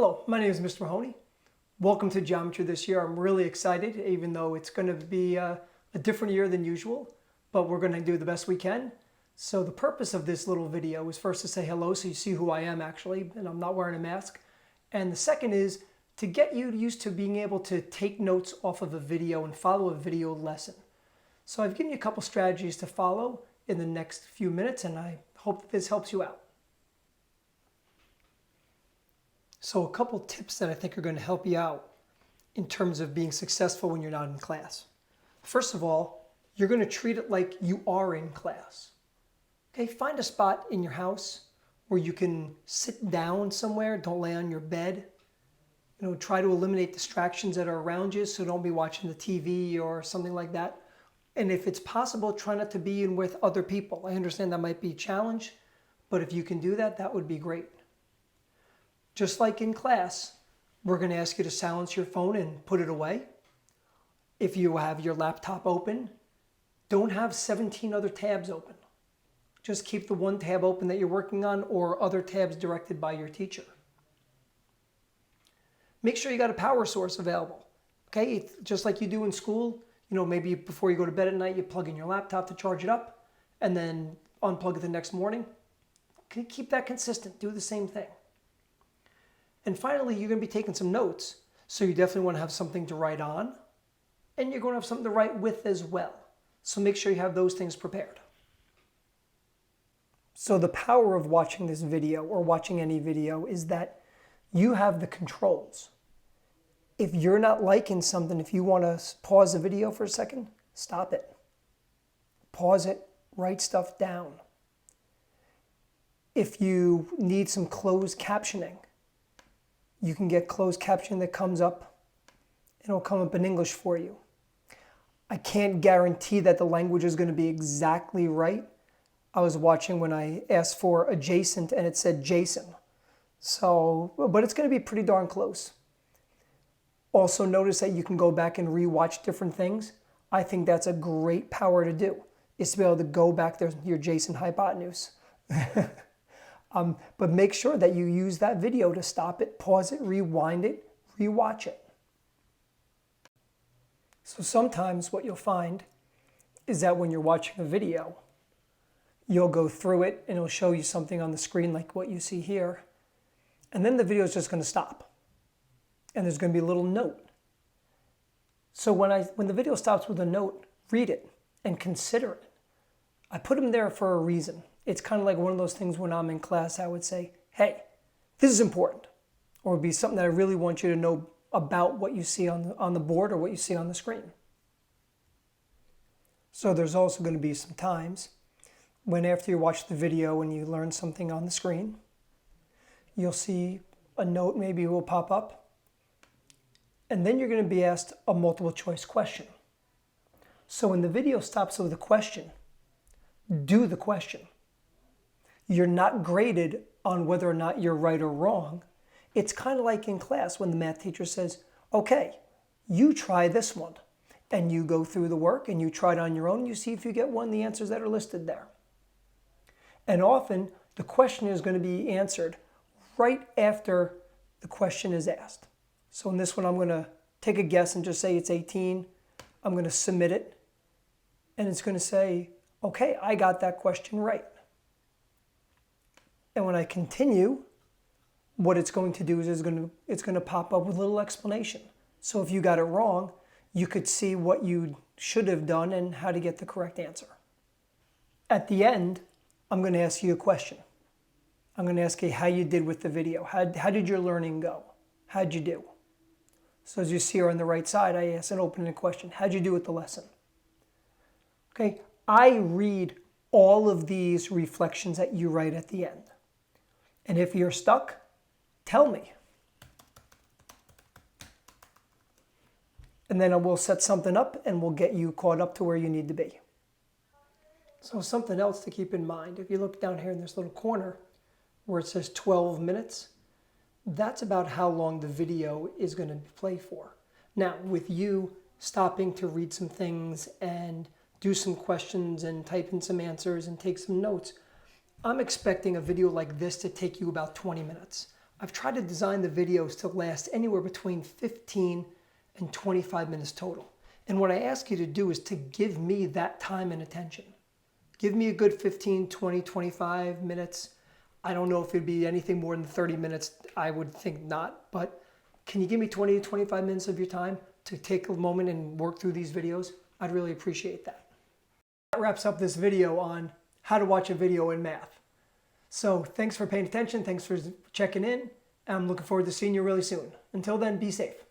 Hello, my name is Mr. Mahoney. Welcome to Geometry this year. I'm really excited, even though it's going to be a different year than usual, but we're going to do the best we can. So the purpose of this little video is first to say hello so you see who I am actually, and I'm not wearing a mask. And the second is to get you used to being able to take notes off of a video and follow a video lesson. So I've given you a couple strategies to follow in the next few minutes, and I hope that this helps you out. So a couple tips that I think are going to help you out in terms of being successful when you're not in class. First of all, you're going to treat it like you are in class. Okay, find a spot in your house where you can sit down somewhere, don't lay on your bed. Try to eliminate distractions that are around you, so don't be watching the TV or something like that. And if it's possible, try not to be in with other people. I understand that might be a challenge, but if you can do that, that would be great. Just like in class, we're going to ask you to silence your phone and put it away. If you have your laptop open, don't have 17 other tabs open. Just keep the one tab open that you're working on or other tabs directed by your teacher. Make sure you got a power source available. Okay, just like you do in school, maybe before you go to bed at night, you plug in your laptop to charge it up and then unplug it the next morning. Keep that consistent. Do the same thing. And finally, you're going to be taking some notes. So you definitely want to have something to write on, and you're going to have something to write with as well. So make sure you have those things prepared. So the power of watching this video or watching any video is that you have the controls. If you're not liking something, if you want to pause the video for a second, stop it. Pause it, write stuff down. If you need some closed captioning, you can get closed captioning that comes up, and it'll come up in English for you. I can't guarantee that the language is going to be exactly right. I was watching when I asked for adjacent and it said Jason. But it's going to be pretty darn close. Also notice that you can go back and rewatch different things. I think that's a great power to do, is to be able to go back to your Jason hypotenuse. But make sure that you use that video to stop it, pause it, rewind it, rewatch it. So sometimes what you'll find is that when you're watching a video, you'll go through it and it'll show you something on the screen like what you see here. And then the video is just going to stop. And there's going to be a little note. So when the video stops with a note, read it and consider it. I put them there for a reason. It's kind of like one of those things when I'm in class, I would say, hey, this is important. Or it would be something that I really want you to know about what you see on the board or what you see on the screen. So there's also going to be some times when after you watch the video and you learn something on the screen, you'll see a note maybe will pop up. And then you're going to be asked a multiple choice question. So when the video stops with a question, do the question. You're not graded on whether or not you're right or wrong. It's kind of like in class when the math teacher says, okay, you try this one. And you go through the work and you try it on your own. You see if you get one of the answers that are listed there. And often the question is going to be answered right after the question is asked. So in this one, I'm going to take a guess and just say it's 18. I'm going to submit it. And it's going to say, okay, I got that question right. And when I continue, what it's going to do is it's going to pop up with a little explanation. So if you got it wrong, you could see what you should have done and how to get the correct answer. At the end, I'm going to ask you a question. I'm going to ask you how you did with the video. How did your learning go? How'd you do? So as you see here on the right side, I ask an open-ended question. How'd you do with the lesson? Okay, I read all of these reflections that you write at the end. And if you're stuck, tell me. And then I will set something up and we'll get you caught up to where you need to be. So something else to keep in mind, if you look down here in this little corner where it says 12 minutes, that's about how long the video is going to play for. Now, with you stopping to read some things and do some questions and type in some answers and take some notes, I'm expecting a video like this to take you about 20 minutes. I've tried to design the videos to last anywhere between 15 and 25 minutes total. And what I ask you to do is to give me that time and attention. Give me a good 15, 20, 25 minutes. I don't know if it'd be anything more than 30 minutes. I would think not, but can you give me 20 to 25 minutes of your time to take a moment and work through these videos? I'd really appreciate that. That wraps up this video on how to watch a video in math. So thanks for paying attention. Thanks for checking in. I'm looking forward to seeing you really soon. Until then, be safe.